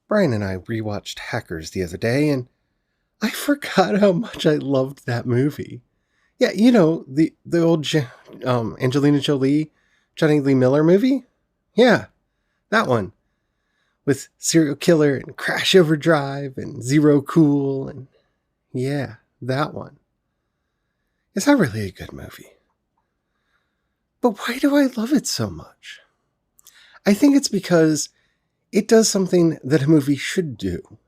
Brian and I rewatched Hackers the other day, and I forgot how much I loved that movie. Yeah, the old Angelina Jolie, Johnny Lee Miller movie. Yeah, that one with serial killer and Crash Overdrive and Zero Cool, and yeah, that one. It's not really a good movie, but why do I love it so much? I think it's because it does something that a movie should do.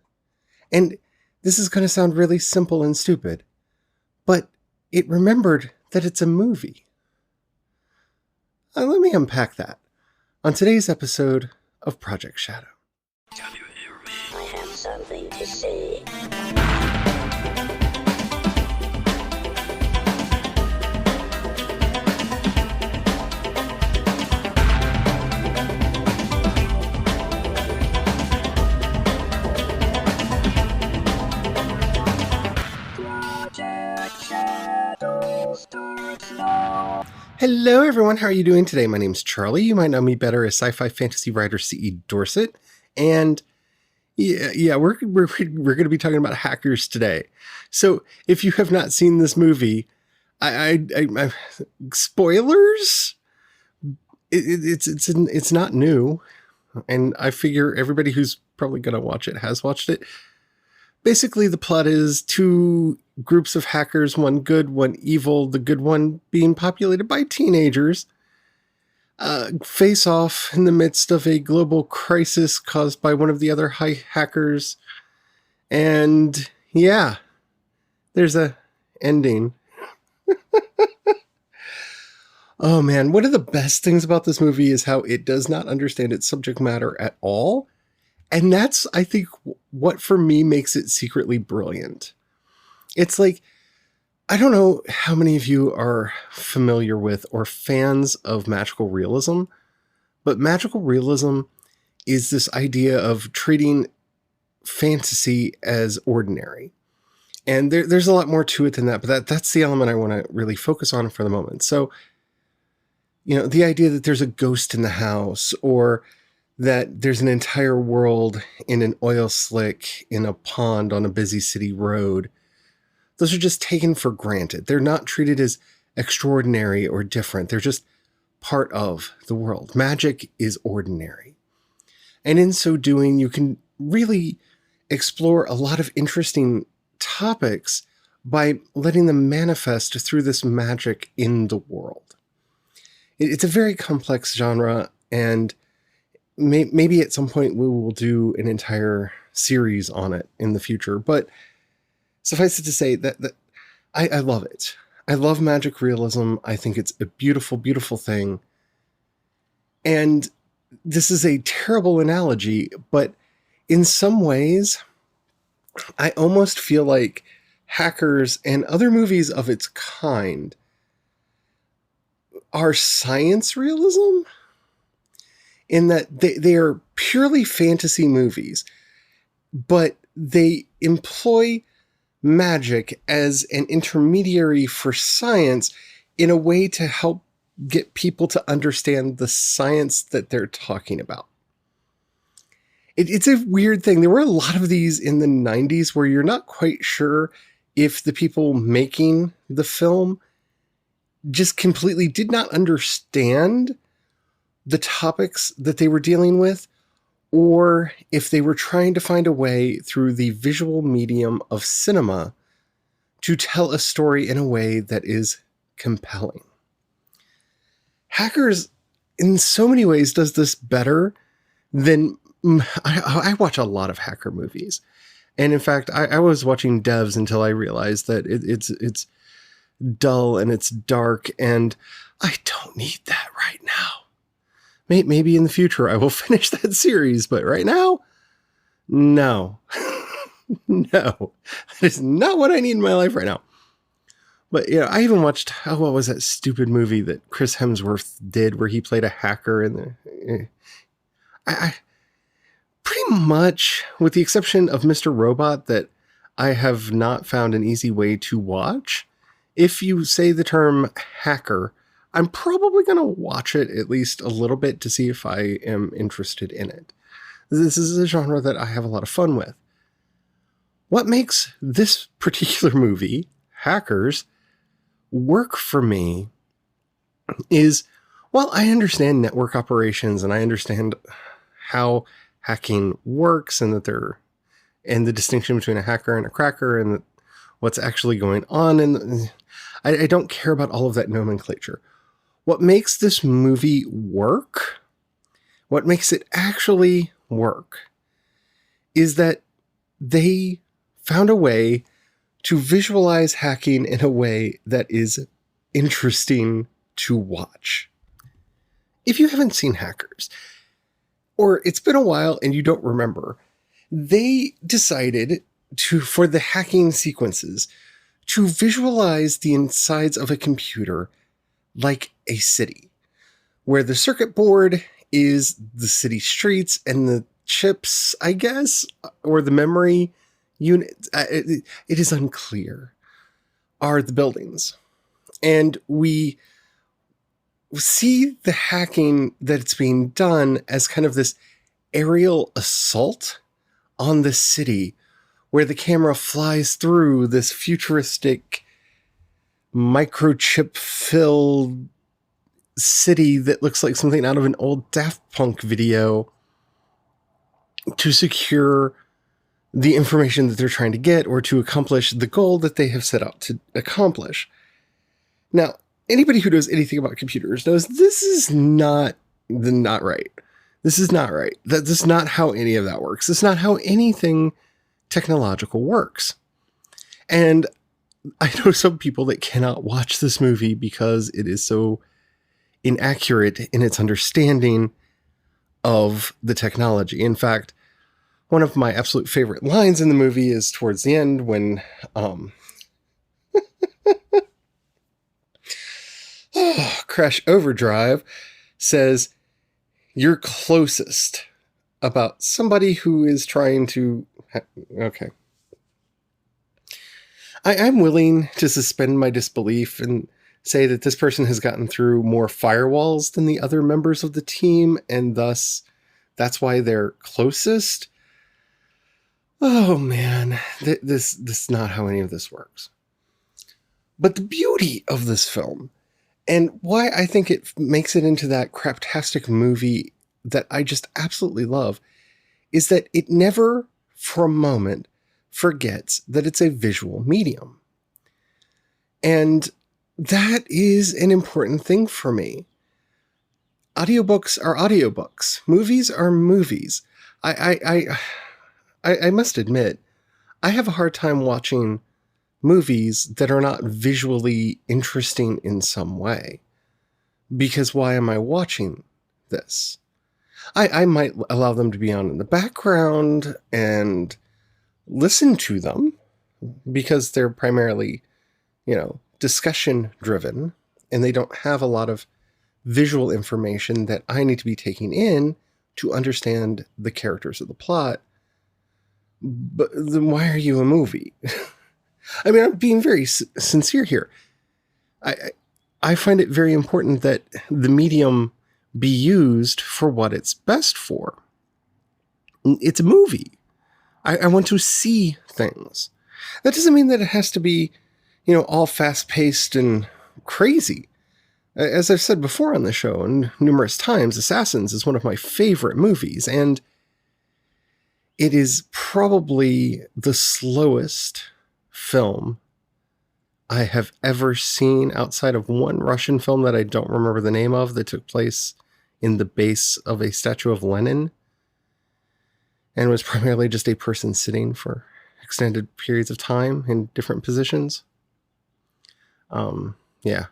And this is going to sound really simple and stupid, but it remembered that it's a movie. Let me unpack that on today's episode of Project Shadow. I have something to say. Hello, everyone. How are you doing today? My name's Charlie. You might know me better as sci-fi fantasy writer C.E. Dorset. And we're going to be talking about Hackers today. So if you have not seen this movie, I spoilers. It's not new, and I figure everybody who's probably going to watch it has watched it. Basically, the plot is two groups of hackers, one good, one evil, the good one being populated by teenagers, face off in the midst of a global crisis caused by one of the other high hackers. And yeah, there's a ending. Oh man, one of the best things about this movie is how it does not understand its subject matter at all. And that's, I think, what for me makes it secretly brilliant. It's like, I don't know how many of you are familiar with or fans of magical realism, but magical realism is this idea of treating fantasy as ordinary. And there's a lot more to it than that, but that's the element I want to really focus on for the moment. So, the idea that there's a ghost in the house, or that there's an entire world in an oil slick in a pond on a busy city road. Those are just taken for granted. They're not treated as extraordinary or different. They're just part of the world. Magic is ordinary. And in so doing, you can really explore a lot of interesting topics by letting them manifest through this magic in the world. It's a very complex genre, and maybe at some point we will do an entire series on it in the future, but suffice it to say that I love it. I love magic realism. I think it's a beautiful, beautiful thing. And this is a terrible analogy, but in some ways, I almost feel like Hackers and other movies of its kind are science realism, in that they are purely fantasy movies, but they employ magic as an intermediary for science in a way to help get people to understand the science that they're talking about. It's a weird thing. There were a lot of these in the 90s where you're not quite sure if the people making the film just completely did not understand the topics that they were dealing with, or if they were trying to find a way through the visual medium of cinema to tell a story in a way that is compelling. Hackers, in so many ways, does this better than... I watch a lot of hacker movies. And in fact, I was watching Devs until I realized that it's dull and it's dark, and I don't need that right now. Maybe in the future I will finish that series, but right now, no. No. That is not what I need in my life right now. But, I even watched, what was that stupid movie that Chris Hemsworth did where he played a hacker in the... I pretty much, with the exception of Mr. Robot, that I have not found an easy way to watch. If you say the term hacker, I'm probably going to watch it at least a little bit to see if I am interested in it. This is a genre that I have a lot of fun with. What makes this particular movie, Hackers, work for me is, well, I understand network operations and I understand how hacking works and and the distinction between a hacker and a cracker and what's actually going on. And I don't care about all of that nomenclature. What makes this movie work, what makes it actually work, is that they found a way to visualize hacking in a way that is interesting to watch. If you haven't seen Hackers, or it's been a while and you don't remember, they decided for the hacking sequences, to visualize the insides of a computer like a city, where the circuit board is the city streets and the chips, I guess, or the memory unit, it is unclear, are the buildings. And we see the hacking that's being done as kind of this aerial assault on the city, where the camera flies through this futuristic microchip filled city that looks like something out of an old Daft Punk video to secure the information that they're trying to get or to accomplish the goal that they have set out to accomplish. Now, anybody who knows anything about computers knows this is not right. This is not right. That's not how any of that works. It's not how anything technological works. And I know some people that cannot watch this movie because it is so inaccurate in its understanding of the technology. In fact, one of my absolute favorite lines in the movie is towards the end when Crash Overdrive says, "You're closest," about somebody who is trying to... Okay. I'm willing to suspend my disbelief and say that this person has gotten through more firewalls than the other members of the team, and thus that's why they're closest. Oh man, this is not how any of this works. But the beauty of this film, and why I think it makes it into that craptastic movie that I just absolutely love, is that it never for a moment forgets that it's a visual medium. And that is an important thing for me. Audiobooks are audiobooks. Movies are movies. I must admit, I have a hard time watching movies that are not visually interesting in some way. Because why am I watching this? I might allow them to be on in the background and listen to them because they're primarily, discussion driven and they don't have a lot of visual information that I need to be taking in to understand the characters of the plot. But then why are you a movie? I mean, I'm being very sincere here. I find it very important that the medium be used for what it's best for. It's a movie. I want to see things. That doesn't mean that it has to be, all fast-paced and crazy. As I've said before on the show and numerous times, Assassins is one of my favorite movies, and it is probably the slowest film I have ever seen outside of one Russian film that I don't remember the name of that took place in the base of a statue of Lenin and was primarily just a person sitting for extended periods of time in different positions. Yeah.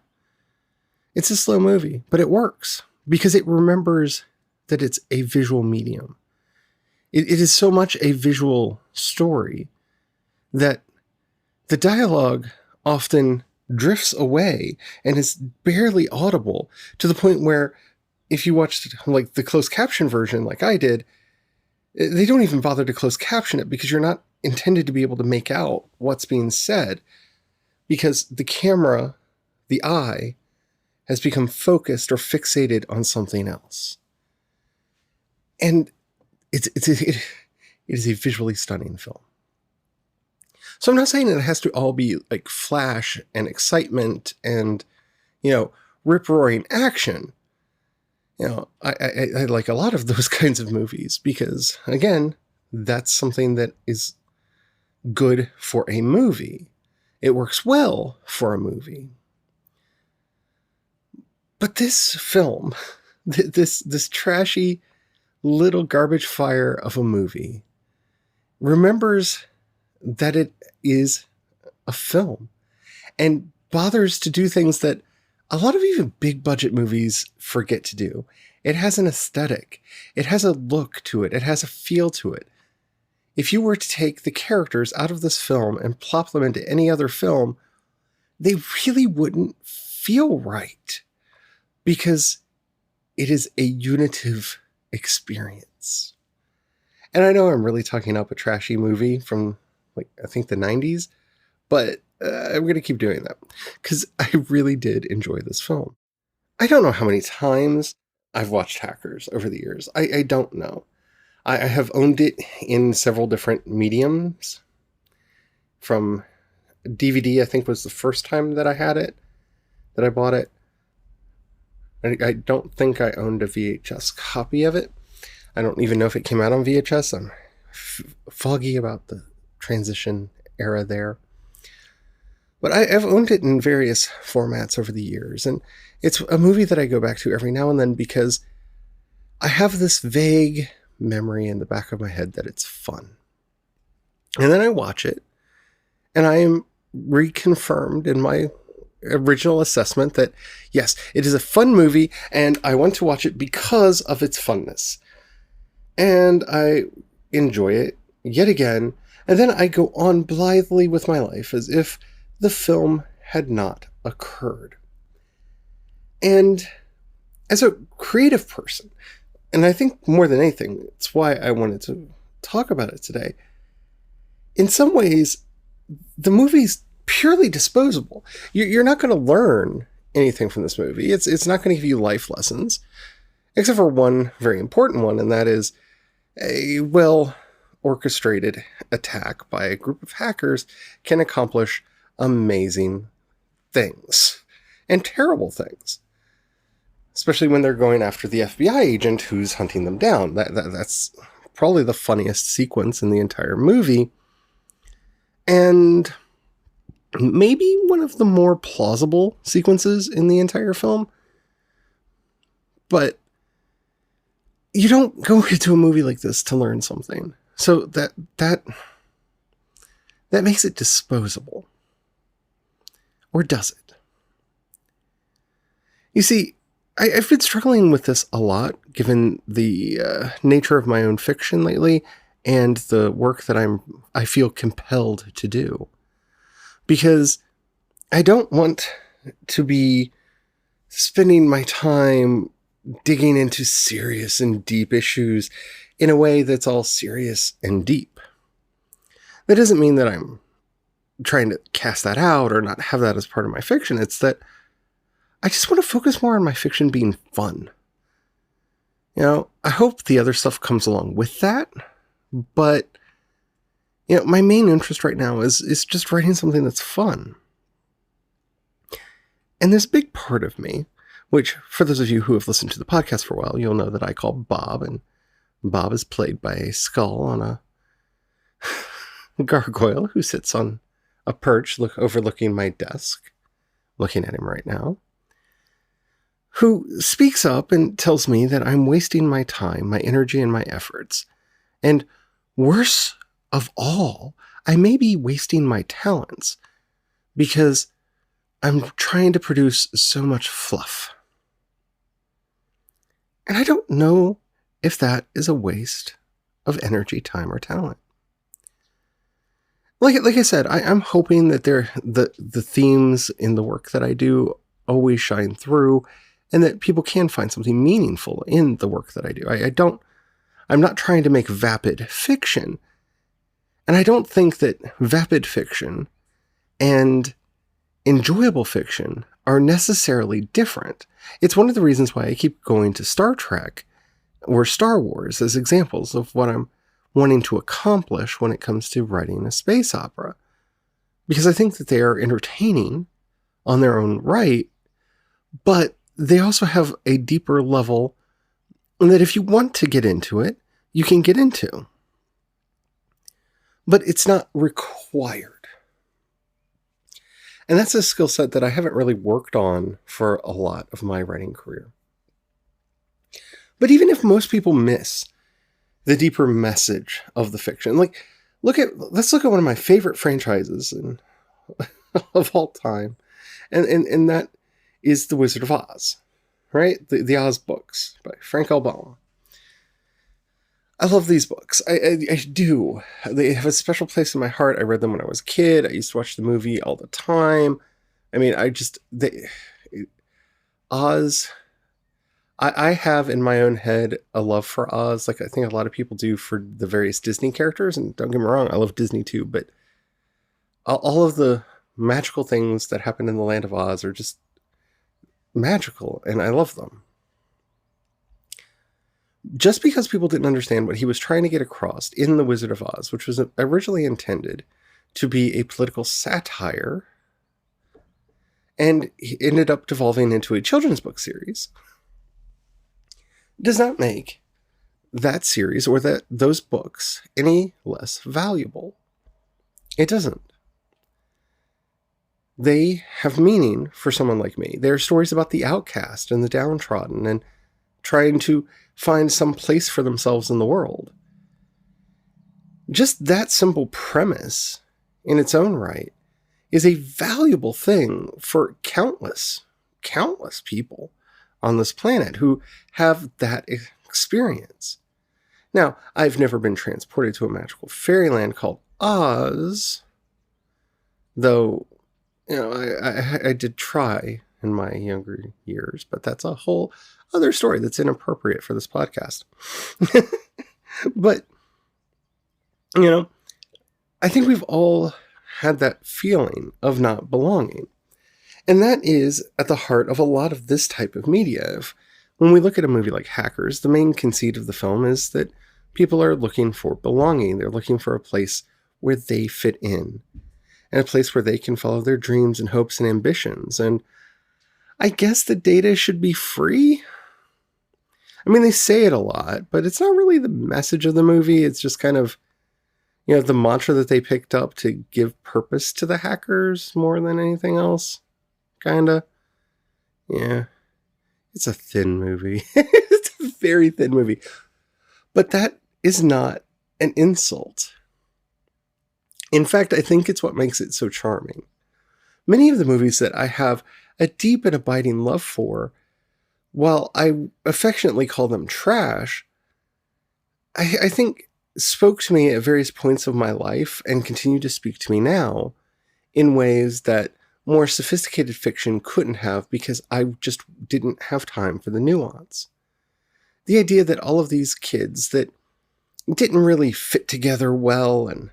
It's a slow movie, but it works because it remembers that it's a visual medium. It is so much a visual story that the dialogue often drifts away and is barely audible, to the point where if you watched like the closed caption version like I did, they don't even bother to close caption it because you're not intended to be able to make out what's being said, because the camera, the eye, has become focused or fixated on something else. And it is a visually stunning film. So I'm not saying it has to all be like flash and excitement and, rip-roaring action. I like a lot of those kinds of movies because, again, that's something that is good for a movie. It works well for a movie. But this film, this trashy little garbage fire of a movie, remembers that it is a film and bothers to do things that a lot of even big budget movies forget to do. It has an aesthetic. It has a look to it. It has a feel to it. If you were to take the characters out of this film and plop them into any other film, they really wouldn't feel right because it is a unitive experience. And I know I'm really talking up a trashy movie from, I think the 90s, but I'm going to keep doing that because I really did enjoy this film. I don't know how many times I've watched Hackers over the years. I don't know. I have owned it in several different mediums. From DVD, I think was the first time that I had it, that I bought it. I don't think I owned a VHS copy of it. I don't even know if it came out on VHS. I'm foggy about the transition era there. But I've owned it in various formats over the years, and it's a movie that I go back to every now and then because I have this vague memory in the back of my head that it's fun. And then I watch it, and I am reconfirmed in my original assessment that, yes, it is a fun movie, and I want to watch it because of its funness. And I enjoy it yet again, and then I go on blithely with my life as if the film had not occurred. And as a creative person, and I think more than anything, it's why I wanted to talk about it today, in some ways, the movie's purely disposable. You're not going to learn anything from this movie. It's not going to give you life lessons, except for one very important one, and that is a well-orchestrated attack by a group of hackers can accomplish amazing things and terrible things, especially when they're going after the FBI agent who's hunting them down. That's probably the funniest sequence in the entire movie, and maybe one of the more plausible sequences in the entire film. But you don't go into a movie like this to learn something, so that makes it disposable. Or does it? You see, I've been struggling with this a lot, given the nature of my own fiction lately, and the work that I feel compelled to do. Because I don't want to be spending my time digging into serious and deep issues in a way that's all serious and deep. That doesn't mean that I'm trying to cast that out or not have that as part of my fiction. It's that I just want to focus more on my fiction being fun. I hope the other stuff comes along with that, but my main interest right now is just writing something that's fun. And this big part of me, which for those of you who have listened to the podcast for a while, you'll know that I call Bob, and Bob is played by a skull on a gargoyle who sits on a perch overlooking my desk, looking at him right now, who speaks up and tells me that I'm wasting my time, my energy, and my efforts. And worse of all, I may be wasting my talents because I'm trying to produce so much fluff. And I don't know if that is a waste of energy, time, or talent. Like I said, I'm hoping that the themes in the work that I do always shine through, and that people can find something meaningful in the work that I do. I'm not trying to make vapid fiction, and I don't think that vapid fiction and enjoyable fiction are necessarily different. It's one of the reasons why I keep going to Star Trek or Star Wars as examples of what I'm wanting to accomplish when it comes to writing a space opera. Because I think that they are entertaining on their own right, but they also have a deeper level that if you want to get into it, you can get into. But it's not required. And that's a skill set that I haven't really worked on for a lot of my writing career. But even if most people miss the deeper message of the fiction, like let's look at one of my favorite franchises of all time, and that is The Wizard of Oz, right? The Oz books by Frank L. Baum. I love these books. I do. They have a special place in my heart. I read them when I was a kid. I used to watch the movie all the time. I mean, Oz. I have in my own head a love for Oz, like I think a lot of people do for the various Disney characters. And don't get me wrong, I love Disney too, but all of the magical things that happen in the land of Oz are just magical, and I love them. Just because people didn't understand what he was trying to get across in The Wizard of Oz, which was originally intended to be a political satire, and he ended up devolving into a children's book series, does not make that series or those books any less valuable. It doesn't. They have meaning for someone like me. They're stories about the outcast and the downtrodden and trying to find some place for themselves in the world. Just that simple premise in its own right is a valuable thing for countless people on this planet who have that experience. Now, I've never been transported to a magical fairyland called Oz, though, you know, I did try in my younger years, but that's a whole other story that's inappropriate for this podcast. But, you know, I think we've all had that feeling of not belonging. And that is at the heart of a lot of this type of media. When we look at a movie like Hackers, the main conceit of the film is that people are looking for belonging. They're looking for a place where they fit in, and a place where they can follow their dreams and hopes and ambitions. And I guess the data should be free. I mean, they say it a lot, but it's not really the message of the movie. It's just kind of, you know, the mantra that they picked up to give purpose to the hackers more than anything else. Kinda. Yeah. It's a thin movie. It's a very thin movie. But that is not an insult. In fact, I think it's what makes it so charming. Many of the movies that I have a deep and abiding love for, while I affectionately call them trash, I think spoke to me at various points of my life and continue to speak to me now in ways that more sophisticated fiction couldn't have, because I just didn't have time for the nuance. The idea that all of these kids that didn't really fit together well, and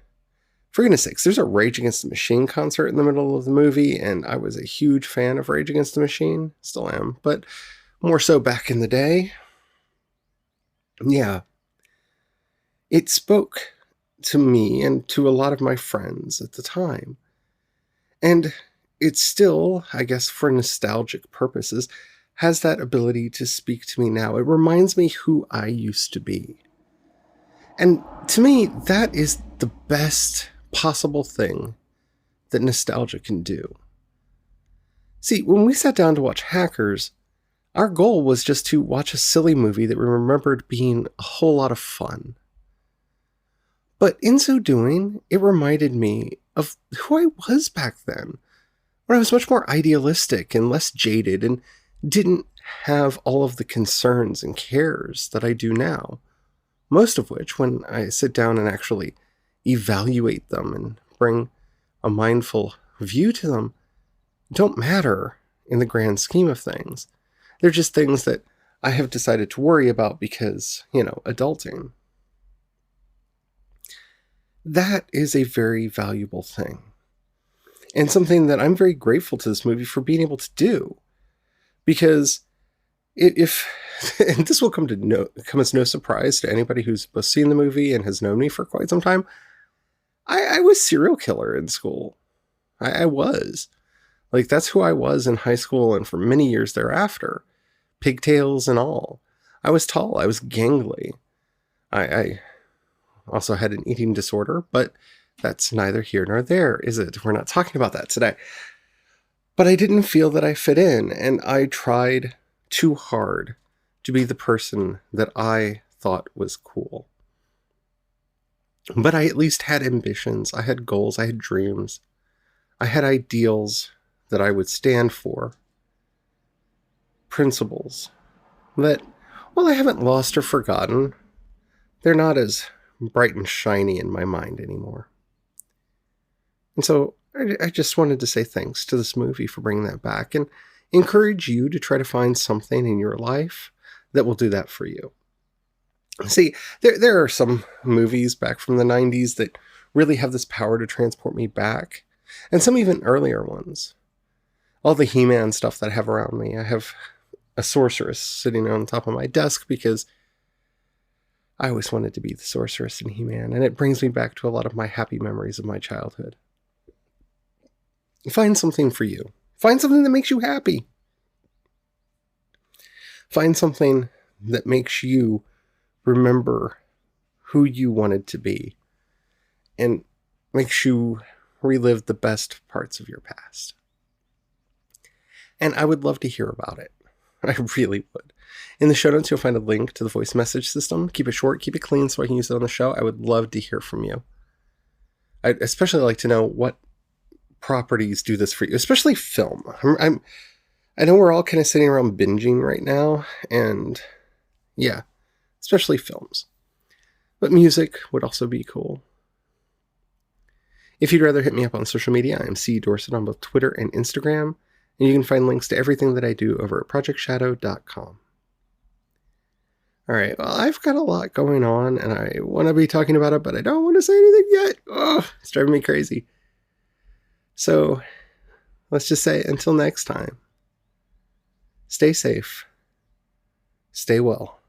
for goodness sakes, there's a Rage Against the Machine concert in the middle of the movie, and I was a huge fan of Rage Against the Machine, still am, but more so back in the day. Yeah. It spoke to me and to a lot of my friends at the time. And it still, I guess for nostalgic purposes, has that ability to speak to me now. It reminds me who I used to be. And to me, that is the best possible thing that nostalgia can do. See, when we sat down to watch Hackers, our goal was just to watch a silly movie that we remembered being a whole lot of fun. But in so doing, it reminded me of who I was back then, when I was much more idealistic and less jaded and didn't have all of the concerns and cares that I do now. Most of which, when I sit down and actually evaluate them and bring a mindful view to them, don't matter in the grand scheme of things. They're just things that I have decided to worry about because, you know, adulting. That is a very valuable thing. And something that I'm very grateful to this movie for being able to do. Because if and this will come as no surprise to anybody who's both seen the movie and has known me for quite some time. I was serial killer in school. I was. Like, that's who I was in high school and for many years thereafter. Pigtails and all. I was tall. I was gangly. I also had an eating disorder, but that's neither here nor there, is it? We're not talking about that today. But I didn't feel that I fit in, and I tried too hard to be the person that I thought was cool. But I at least had ambitions. I had goals. I had dreams. I had ideals that I would stand for. Principles that, well, I haven't lost or forgotten. They're not as bright and shiny in my mind anymore. And so I just wanted to say thanks to this movie for bringing that back and encourage you to try to find something in your life that will do that for you. See, there are some movies back from the 90s that really have this power to transport me back, and some even earlier ones. All the He-Man stuff that I have around me. I have a sorceress sitting on top of my desk because I always wanted to be the sorceress in He-Man, and it brings me back to a lot of my happy memories of my childhood. Find something for you. Find something that makes you happy. Find something that makes you remember who you wanted to be and makes you relive the best parts of your past. And I would love to hear about it. I really would. In the show notes, you'll find a link to the voice message system. Keep it short, keep it clean so I can use it on the show. I would love to hear from you. I'd especially like to know what properties do this for you, especially film. I know we're all kind of sitting around binging right now, and yeah, especially films. But music would also be cool. If you'd rather hit me up on social media, I'm C. Dorset on both Twitter and Instagram, and you can find links to everything that I do over at projectshadow.com. Alright, well, I've got a lot going on, and I want to be talking about it, but I don't want to say anything yet. Oh, it's driving me crazy. So, let's just say until next time, stay safe, stay well,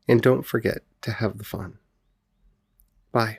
and don't forget to have the fun. Bye.